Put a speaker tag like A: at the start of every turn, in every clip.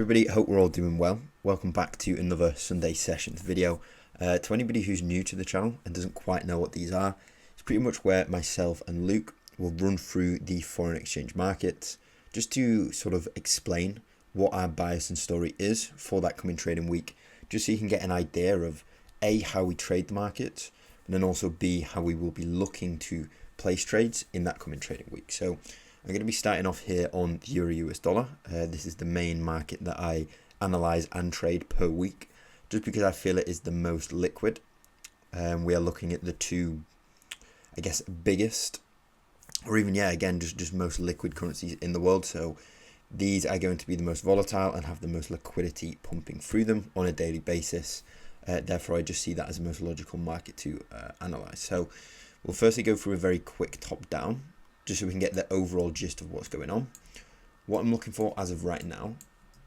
A: everybody, hope we're all doing well. Welcome back to another Sunday Sessions video. To anybody who's new to the channel and doesn't quite know what these are, it's pretty much where myself and Luke will run through the foreign exchange markets just to sort of explain what our bias and story is for that coming trading week, just so you can get an idea of A, how we trade the markets, and then also B, how we will be looking to place trades in that coming trading week. So I'm going to be starting off here on the Euro US dollar. This is the main market that I analyze and trade per week, just because I feel it is the most liquid. We are looking at the two, I guess, biggest, or even, again, just most liquid currencies in the world. So these are going to be the most volatile and have the most liquidity pumping through them on a daily basis. Therefore, I just see that as the most logical market to analyze. So we'll firstly go through a very quick top down, just so we can get the overall gist of what's going on. What I'm looking for as of right now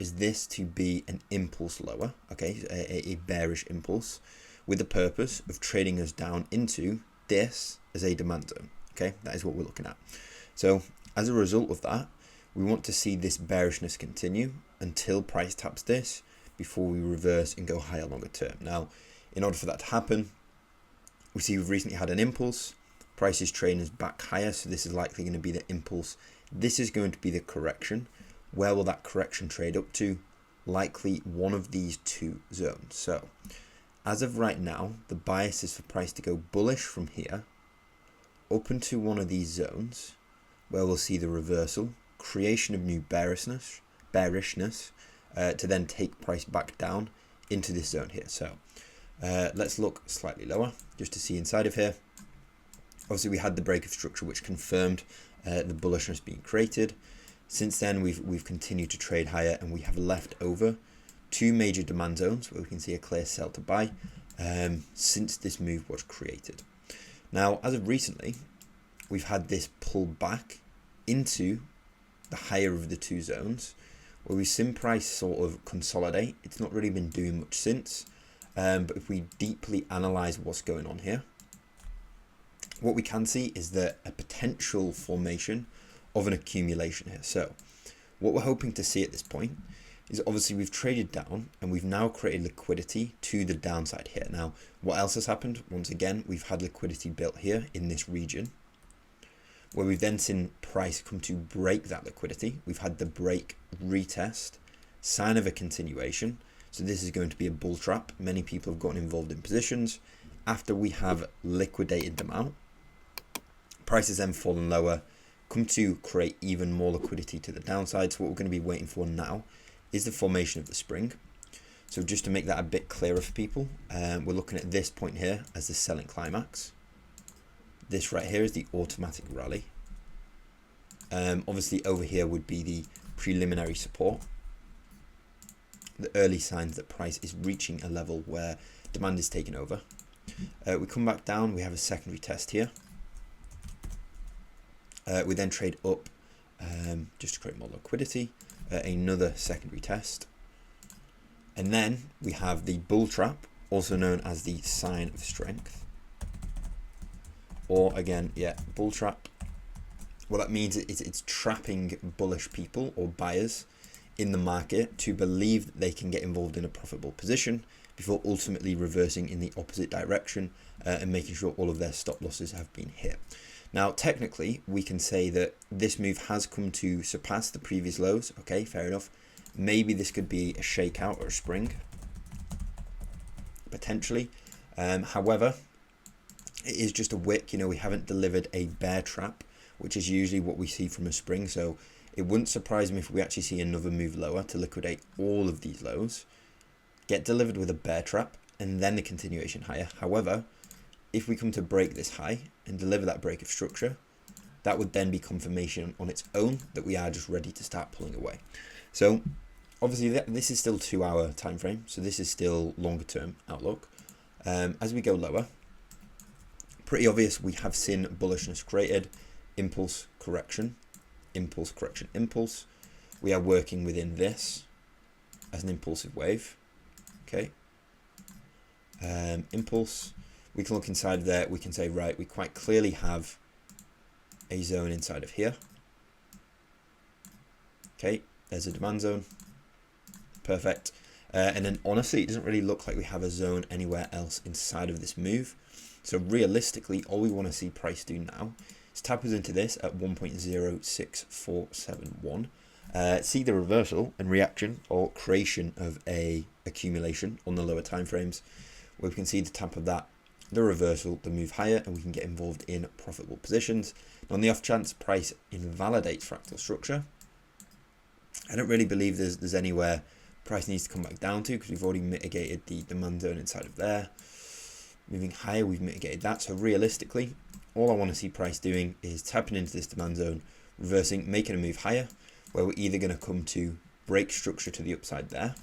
A: is this to be an impulse lower, okay, a bearish impulse, with the purpose of trading us down into this as a demand zone, okay? That is what we're looking at. So as a result of that, we want to see this bearishness continue until price taps this before we reverse and go higher longer term. Now, in order for that to happen, we see we've recently had an impulse. Price is trading us back higher, so this is likely going to be the impulse. This is going to be the correction. Where will that correction trade up to? Likely one of these two zones. So as of right now, the bias is for price to go bullish from here up into one of these zones, where we'll see the reversal, creation of new bearishness, to then take price back down into this zone here. So let's look slightly lower just to see inside of here. Obviously, we had the break of structure, which confirmed the bullishness being created. Since then, we've continued to trade higher, and we have left over two major demand zones where we can see a clear sell to buy since this move was created. Now, as of recently, we've had this pull back into the higher of the two zones, where we've seen price sort of consolidate. It's not really been doing much since, but if we deeply analyze what's going on here, what we can see is that a potential formation of an accumulation here. So what we're hoping to see at this point is, obviously we've traded down and we've now created liquidity to the downside here. Now, what else has happened? Once again, we've had liquidity built here in this region, where we've then seen price come to break that liquidity. We've had the break retest, sign of a continuation. So this is going to be a bull trap. Many people have gotten involved in positions. After we have liquidated them out, prices then fallen lower, come to create even more liquidity to the downside. So what we're going to be waiting for now is the formation of the spring. So just to make that a bit clearer for people, we're looking at this point here as the selling climax. This right here is the automatic rally. Obviously over here would be the preliminary support, the early signs that price is reaching a level where demand is taking over. We come back down, we have a secondary test here. We then trade up just to create more liquidity, another secondary test. And then we have the bull trap, also known as the sign of strength. Or again, bull trap. What that means is it's trapping bullish people or buyers in the market to believe that they can get involved in a profitable position before ultimately reversing in the opposite direction and making sure all of their stop losses have been hit. Now, technically, we can say that this move has come to surpass the previous lows. Okay, fair enough. Maybe this could be a shakeout or a spring, potentially. However, it is just a wick. You know, we haven't delivered a bear trap, which is usually what we see from a spring. So it wouldn't surprise me if we actually see another move lower to liquidate all of these lows, get delivered with a bear trap, and then the continuation higher. However, if we come to break this high and deliver that break of structure, that would then be confirmation on its own that we are just ready to start pulling away. So obviously this is still 2 hour time frame, so this is still longer term outlook. As we go lower, pretty obvious we have seen bullishness created, impulse correction, impulse correction, impulse. We are working within this as an impulsive wave. Okay, impulse. We can look inside of there. We can say, right, we quite clearly have a zone inside of here. Okay, there's a demand zone. Perfect. And then honestly, it doesn't really look like we have a zone anywhere else inside of this move. So realistically, all we want to see price do now is tap us into this at 1.06471. See the reversal and reaction or creation of a accumulation on the lower time frames, where we can see the tap of that, the reversal, the move higher, and we can get involved in profitable positions. On the off chance price invalidates fractal structure, I don't really believe there's anywhere price needs to come back down to, because we've already mitigated the demand zone inside of there. Moving higher, we've mitigated that. So realistically, all I want to see price doing is tapping into this demand zone, reversing, making a move higher, where we're either going to come to break structure to the upside there,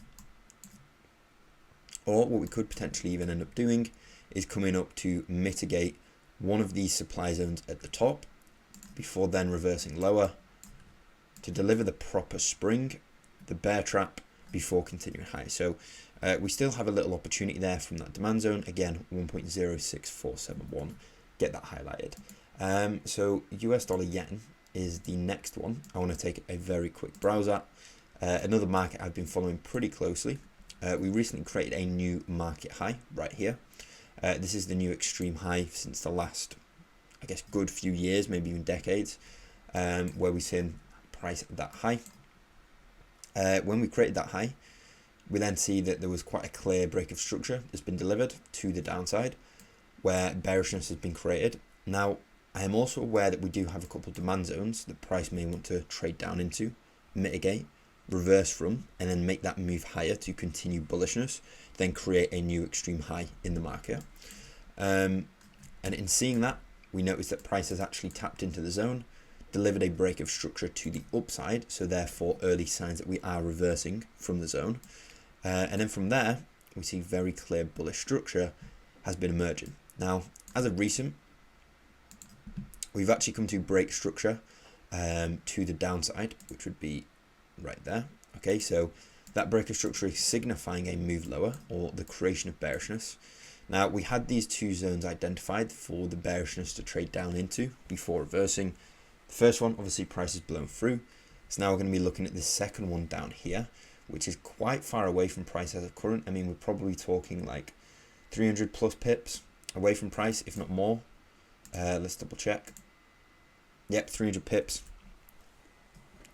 A: or what we could potentially even end up doing is coming up to mitigate one of these supply zones at the top before then reversing lower to deliver the proper spring, the bear trap, before continuing high. So we still have a little opportunity there from that demand zone. Again, 1.06471. Get that highlighted. So US dollar yen is the next one I want to take a very quick browse at. Another market I've been following pretty closely. We recently created a new market high right here. This is the new extreme high since the last, I guess, good few years, maybe even decades, where we've seen price at that high. When we created that high, we then see that there was quite a clear break of structure that's been delivered to the downside, where bearishness has been created. Now, I am also aware that we do have a couple of demand zones that price may want to trade down into, mitigate, reverse from, and then make that move higher to continue bullishness, then create a new extreme high in the market. And in seeing that, we notice that price has actually tapped into the zone, delivered a break of structure to the upside, so therefore early signs that we are reversing from the zone. And then from there, we see very clear bullish structure has been emerging. Now, as of recent, we've actually come to break structure to the downside, which would be right there. Okay, so that break of structure is signifying a move lower or the creation of bearishness. Now, we had these two zones identified for the bearishness to trade down into before reversing. The first one, obviously, price is blown through. So now we're going to be looking at this second one down here, which is quite far away from price as of current. I mean, we're probably talking like 300 plus pips away from price, if not more. Let's double check. Yep, 300 pips.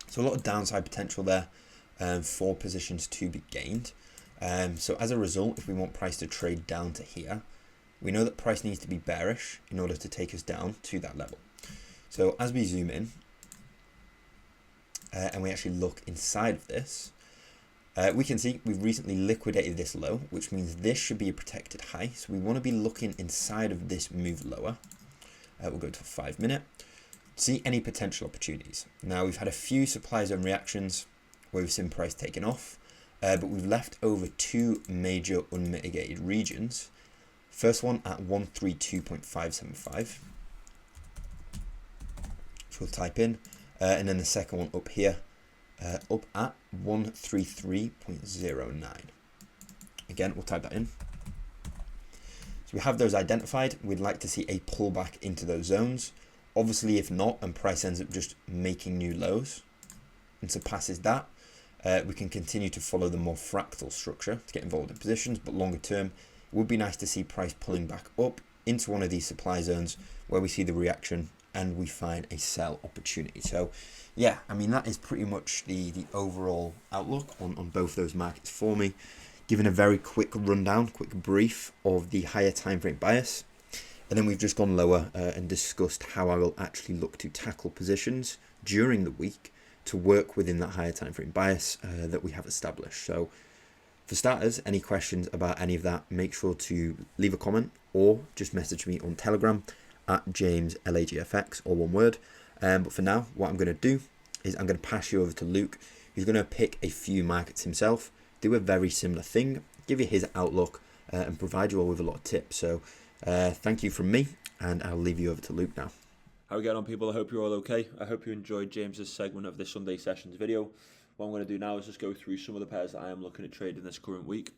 A: So a lot of downside potential there for positions to be gained. So as a result, if we want price to trade down to here, we know that price needs to be bearish in order to take us down to that level. So as we zoom in and we actually look inside of this, we can see we've recently liquidated this low, which means this should be a protected high. So we want to be looking inside of this move lower. We'll go to a 5 minute. See any potential opportunities. Now, we've had a few supply zone reactions where we've seen price taken off, but we've left over two major unmitigated regions. First one at 132.575. We'll type in, and then the second one up here, up at 133.09. Again, we'll type that in. So we have those identified. We'd like to see a pullback into those zones. Obviously, if not, and price ends up just making new lows and surpasses that, we can continue to follow the more fractal structure to get involved in positions. But longer term, it would be nice to see price pulling back up into one of these supply zones where we see the reaction and we find a sell opportunity. So yeah, I mean, that is pretty much the overall outlook on both those markets for me. Given a very quick rundown, quick brief of the higher time frame bias. And then we've just gone lower and discussed how I will actually look to tackle positions during the week to work within that higher time frame bias that we have established. So for starters, any questions about any of that, make sure to leave a comment or just message me on Telegram at James LAGFX, all one word. But for now, what I'm going to do is I'm going to pass you over to Luke, who's going to pick a few markets himself, do a very similar thing, give you his outlook, and provide you all with a lot of tips. So thank you from me, and I'll leave you over to Luke now.
B: How are we getting on, people? I hope you're all okay. I hope you enjoyed James's segment of this Sunday Sessions video. What I'm going to do now is just go through some of the pairs that I am looking at trading this current week.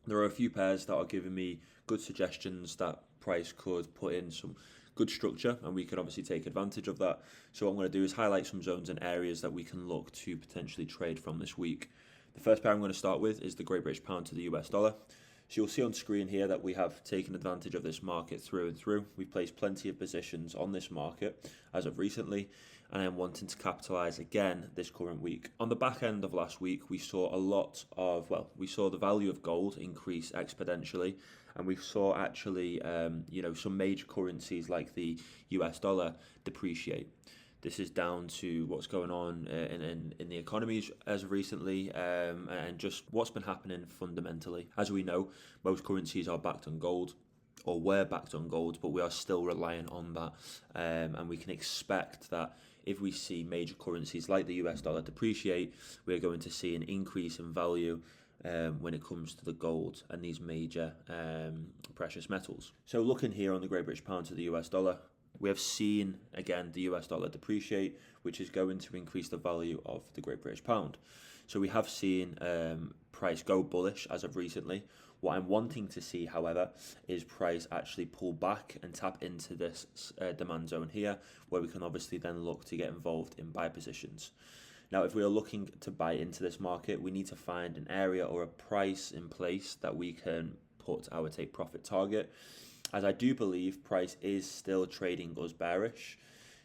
B: There are a few pairs that are giving me good suggestions that price could put in some good structure, and we can obviously take advantage of that. So what I'm going to do is highlight some zones and areas that we can look to potentially trade from this week. The first pair I'm going to start with is the Great British Pound to the US dollar. So you'll see on screen here that we have taken advantage of this market through and through. We've placed plenty of positions on this market as of recently, and I'm wanting to capitalize again this current week. On the back end of last week, we saw we saw the value of gold increase exponentially, and we saw actually, some major currencies like the US dollar depreciate. This is down to what's going on in the economies as of recently, and just what's been happening fundamentally. As we know, most currencies are backed on gold, or were backed on gold, but we are still reliant on that, and we can expect that if we see major currencies like the US dollar depreciate, we're going to see an increase in value when it comes to the gold and these major precious metals. So looking here on the Great British Pound to the US dollar, we have seen, again, the US dollar depreciate, which is going to increase the value of the Great British Pound. So we have seen price go bullish as of recently. What I'm wanting to see, however, is price actually pull back and tap into this demand zone here, where we can obviously then look to get involved in buy positions. Now, if we are looking to buy into this market, we need to find an area or a price in place that we can put our take profit target, as I do believe price is still trading us bearish.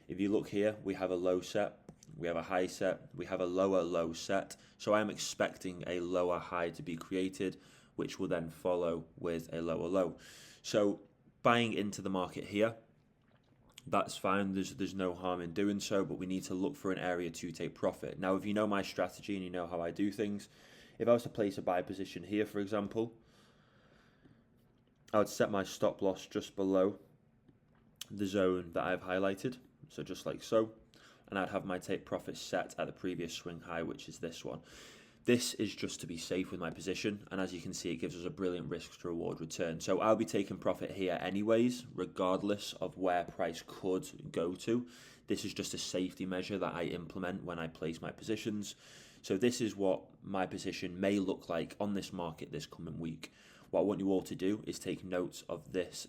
B: If you look here, we have a low set, we have a high set, we have a lower low set. So I'm expecting a lower high to be created, which will then follow with a lower low. So buying into the market here, that's fine. There's no harm in doing so, but we need to look for an area to take profit. Now, if you know my strategy and you know how I do things, if I was to place a buy position here, for example, I would set my stop loss just below the zone that I've highlighted, so just like so, and I'd have my take profit set at the previous swing high, which is this one. This is just to be safe with my position, and as you can see, it gives us a brilliant risk to reward return. So I'll be taking profit here anyways, regardless of where price could go to. This is just a safety measure that I implement when I place my positions. So this is what my position may look like on this market this coming week. What I want you all to do is take notes of this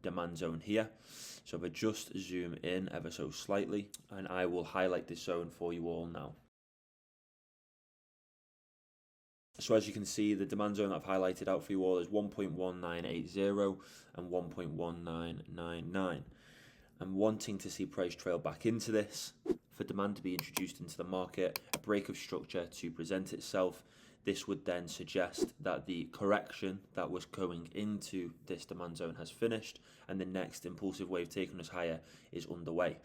B: demand zone here. So if I just zoom in ever so slightly, and I will highlight this zone for you all now. So as you can see, the demand zone that I've highlighted out for you all is 1.1980 and 1.1999. I'm wanting to see price trail back into this, for demand to be introduced into the market, a break of structure to present itself. This would then suggest that the correction that was going into this demand zone has finished, and the next impulsive wave taking us higher is underway.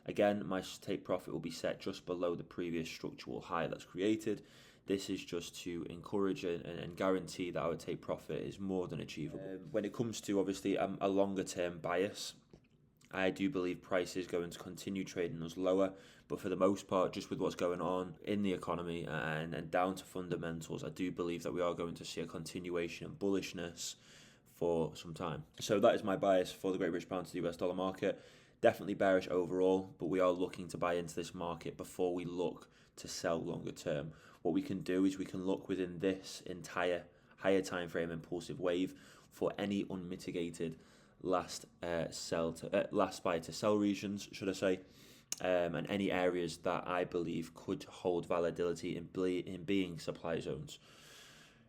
B: Again, my take profit will be set just below the previous structural high that's created. This is just to encourage and guarantee that our take profit is more than achievable. When it comes to obviously a longer term bias, I do believe price is going to continue trading us lower, but for the most part, just with what's going on in the economy and down to fundamentals, I do believe that we are going to see a continuation of bullishness for some time. So that is my bias for the Great British Pound to the US dollar market. Definitely bearish overall, but we are looking to buy into this market before we look to sell longer term. What we can do is we can look within this entire higher time frame impulsive wave for any unmitigated last buy to sell regions, should I say, and any areas that I believe could hold volatility in being supply zones.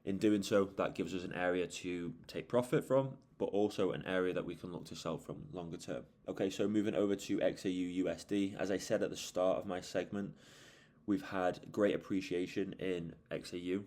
B: In doing so, that gives us an area to take profit from, but also an area that we can look to sell from longer term. Okay, so moving over to XAU USD, as I said at the start of my segment, we've had great appreciation in XAU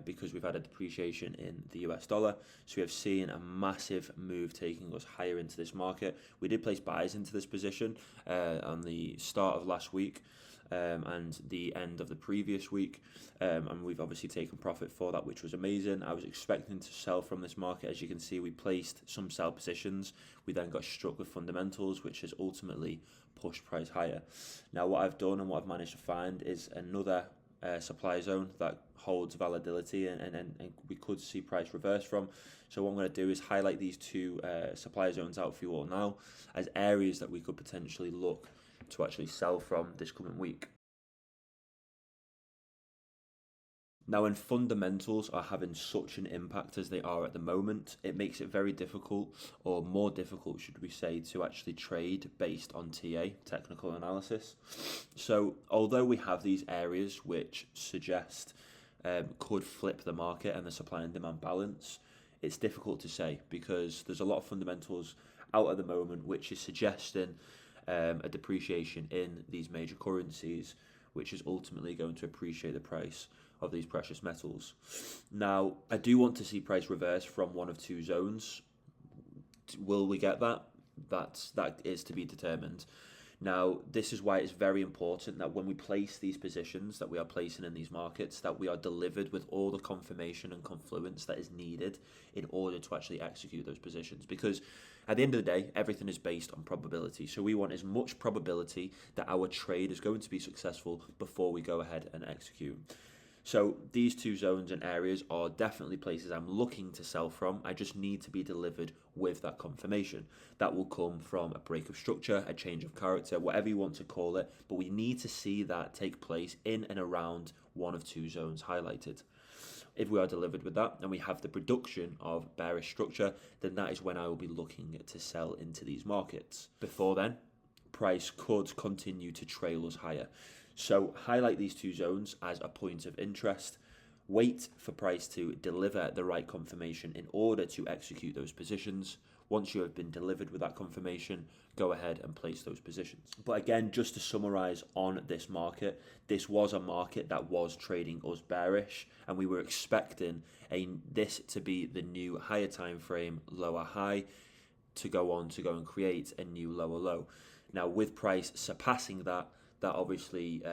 B: because we've had a depreciation in the US dollar. So we have seen a massive move taking us higher into this market. We did place buys into this position on the start of last week and the end of the previous week. And we've obviously taken profit for that, which was amazing. I was expecting to sell from this market. As you can see, we placed some sell positions. We then got struck with fundamentals, which has ultimately pushed price higher. Now, what I've done and what I've managed to find is another supply zone that holds volatility and we could see price reverse from. So what I'm going to do is highlight these two supply zones out for you all now as areas that we could potentially look to actually sell from this coming week. Now, when fundamentals are having such an impact as they are at the moment, it makes it very difficult, or more difficult, should we say, to actually trade based on TA, technical analysis. So, although we have these areas which suggest could flip the market and the supply and demand balance. It's difficult to say because there's a lot of fundamentals out at the moment which is suggesting a depreciation in these major currencies, which is ultimately going to appreciate the price of these precious metals. Now, I do want to see price reverse from one of two zones. Will we get that? That is to be determined. Now, this is why it's very important that when we place these positions that we are placing in these markets, that we are delivered with all the confirmation and confluence that is needed in order to actually execute those positions. Because at the end of the day, everything is based on probability. So we want as much probability that our trade is going to be successful before we go ahead and execute. So these two zones and areas are definitely places I'm looking to sell from. I just need to be delivered with that confirmation. That will come from a break of structure, a change of character, whatever you want to call it. But we need to see that take place in and around one of two zones highlighted. If we are delivered with that and we have the production of bearish structure, then that is when I will be looking to sell into these markets. Before then, price could continue to trail us higher. So highlight these two zones as a point of interest. Wait for price to deliver the right confirmation in order to execute those positions. Once you have been delivered with that confirmation, go ahead and place those positions. But again, just to summarize on this market, this was a market that was trading us bearish, and we were expecting this to be the new higher time frame lower high to go and create a new lower low. Now, with price surpassing that obviously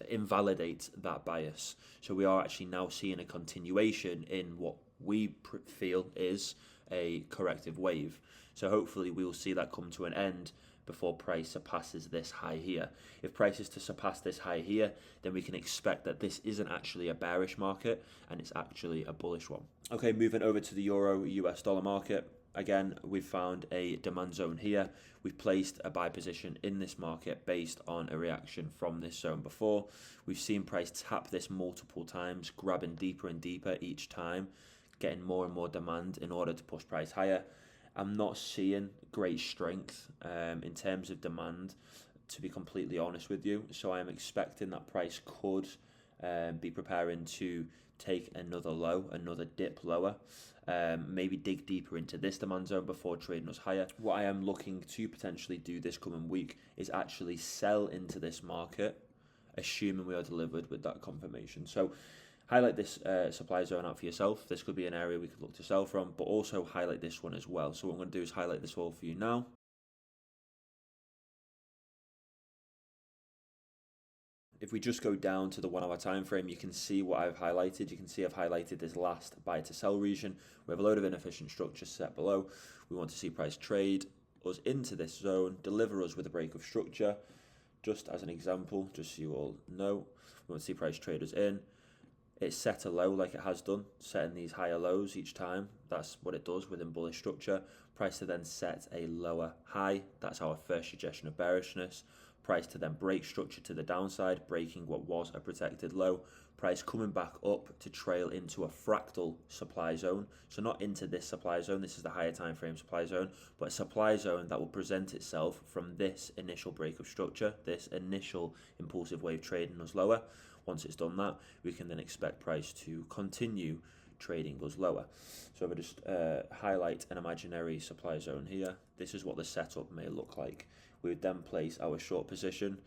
B: invalidates that bias. So we are actually now seeing a continuation in what we feel is a corrective wave. So hopefully we will see that come to an end before price surpasses this high here. If price is to surpass this high here, then we can expect that this isn't actually a bearish market and it's actually a bullish one. Okay, moving over to the Euro US dollar market. Again, we've found a demand zone here. We've placed a buy position in this market based on a reaction from this zone before. We've seen price tap this multiple times, grabbing deeper and deeper each time, getting more and more demand in order to push price higher. I'm not seeing great strength in terms of demand, to be completely honest with you. So I am expecting that price could be preparing to take another low, another dip lower, maybe dig deeper into this demand zone before trading us higher. What I am looking to potentially do this coming week is actually sell into this market, assuming we are delivered with that confirmation. So highlight this supply zone out for yourself. This could be an area we could look to sell from, but also highlight this one as well. So what I'm going to do is highlight this all for you now. If we just go down to the 1 hour time frame, you can see what I've highlighted. You can see I've highlighted this last buy to sell region. We have a load of inefficient structures set below. We want to see price trade us into this zone, deliver us with a break of structure. Just as an example, just so you all know, we want to see price trade us in. It's set a low like it has done, setting these higher lows each time. That's what it does within bullish structure. Price to then set a lower high. That's our first suggestion of bearishness. Price to then break structure to the downside, breaking what was a protected low. Price coming back up to trail into a fractal supply zone. So not into this supply zone, this is the higher time frame supply zone, but a supply zone that will present itself from this initial break of structure, this initial impulsive wave trading us lower. Once it's done that, we can then expect price to continue trading us lower. So if I just highlight an imaginary supply zone here, this is what the setup may look like. We would then place our short position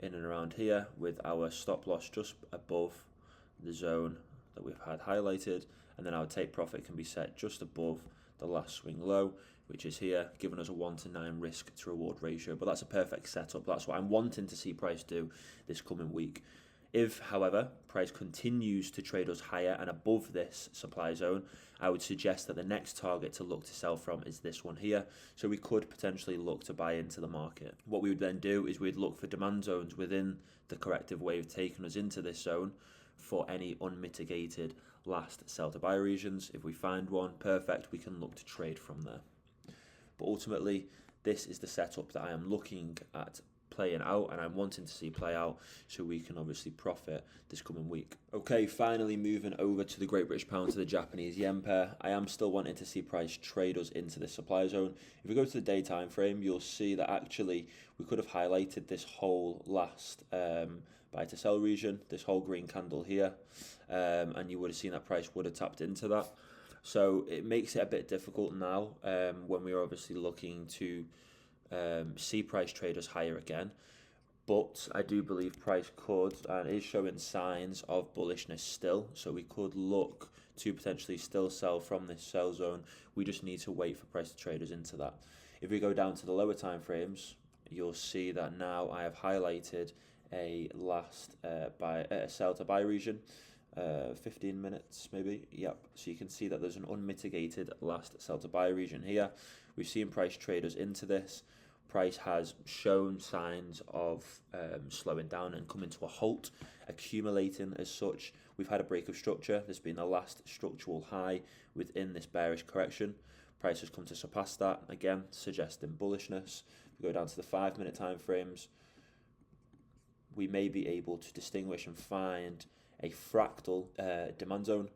B: in and around here with our stop loss just above the zone that we've had highlighted, and then our take profit can be set just above the last swing low, which is here, giving us a 1 to 9 risk to reward ratio. But that's a perfect setup. That's what I'm wanting to see price do this coming week. If, however, price continues to trade us higher and above this supply zone, I would suggest that the next target to look to sell from is this one here. So we could potentially look to buy into the market. What we would then do is we'd look for demand zones within the corrective wave taking us into this zone for any unmitigated last sell to buy regions. If we find one, perfect, we can look to trade from there. But ultimately, this is the setup that I am looking at playing out, and I'm wanting to see play out so we can obviously profit this coming week. Okay, finally moving over to the Great British Pound to the Japanese Yen pair. I am still wanting to see price trade us into the supply zone. If we go to the day time frame, you'll see that actually we could have highlighted this whole last buy to sell region, this whole green candle here, and you would have seen that price would have tapped into that. So it makes it a bit difficult now when we're obviously looking to see price trade us higher again, but I do believe price could and is showing signs of bullishness still, so we could look to potentially still sell from this sell zone. We just need to wait for price to trade us into that. If we go down to the lower time frames, you'll see that now I have highlighted a last sell to buy region, 15 minutes maybe, yep. So you can see that there's an unmitigated last sell to buy region here. We've seen price trade us into this. Price has shown signs of slowing down and coming to a halt, accumulating as such. We've had a break of structure. This being the last structural high within this bearish correction. Price has come to surpass that, again, suggesting bullishness. If we go down to the 5-minute time frames, we may be able to distinguish and find a fractal demand zone.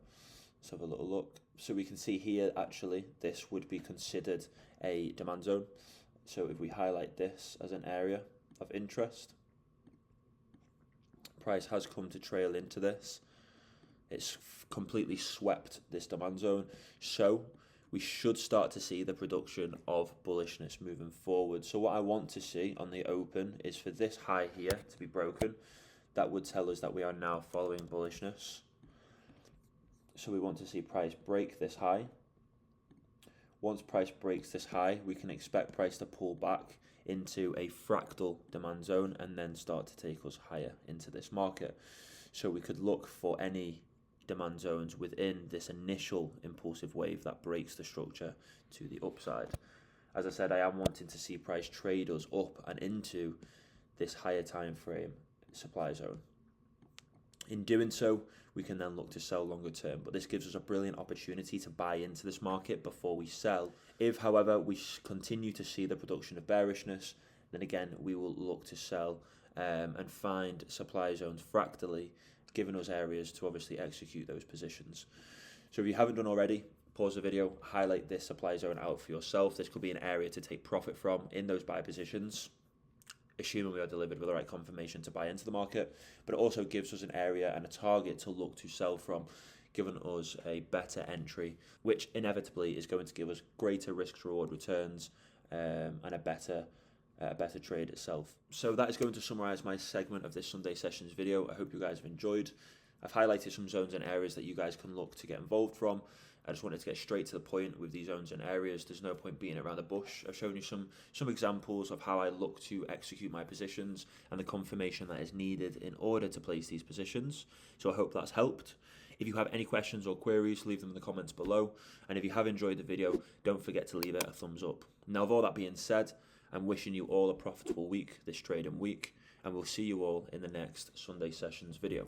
B: Let's have a little look. So we can see here, actually, this would be considered a demand zone. So if we highlight this as an area of interest, price has come to trail into this. It's completely swept this demand zone. So we should start to see the production of bullishness moving forward. So what I want to see on the open is for this high here to be broken. That would tell us that we are now following bullishness. So we want to see price break this high. Once price breaks this high, we can expect price to pull back into a fractal demand zone and then start to take us higher into this market. So we could look for any demand zones within this initial impulsive wave that breaks the structure to the upside. As I said, I am wanting to see price trade us up and into this higher time frame supply zone. In doing so, we can then look to sell longer term, but this gives us a brilliant opportunity to buy into this market before we sell. If, however, we continue to see the production of bearishness, then again, we will look to sell and find supply zones fractally, giving us areas to obviously execute those positions. So if you haven't done already, pause the video, highlight this supply zone out for yourself. This could be an area to take profit from in those buy positions, assuming we are delivered with the right confirmation to buy into the market, but it also gives us an area and a target to look to sell from, giving us a better entry, which inevitably is going to give us greater risk-reward returns and a better trade itself. So that is going to summarize my segment of this Sunday sessions video. I hope you guys have enjoyed. I've highlighted some zones and areas that you guys can look to get involved from. I just wanted to get straight to the point with these zones and areas. There's no point being around the bush. I've shown you some examples of how I look to execute my positions and the confirmation that is needed in order to place these positions. So I hope that's helped. If you have any questions or queries, leave them in the comments below. And if you have enjoyed the video, don't forget to leave it a thumbs up. Now, with all that being said, I'm wishing you all a profitable week, this trading week, and we'll see you all in the next Sunday sessions video.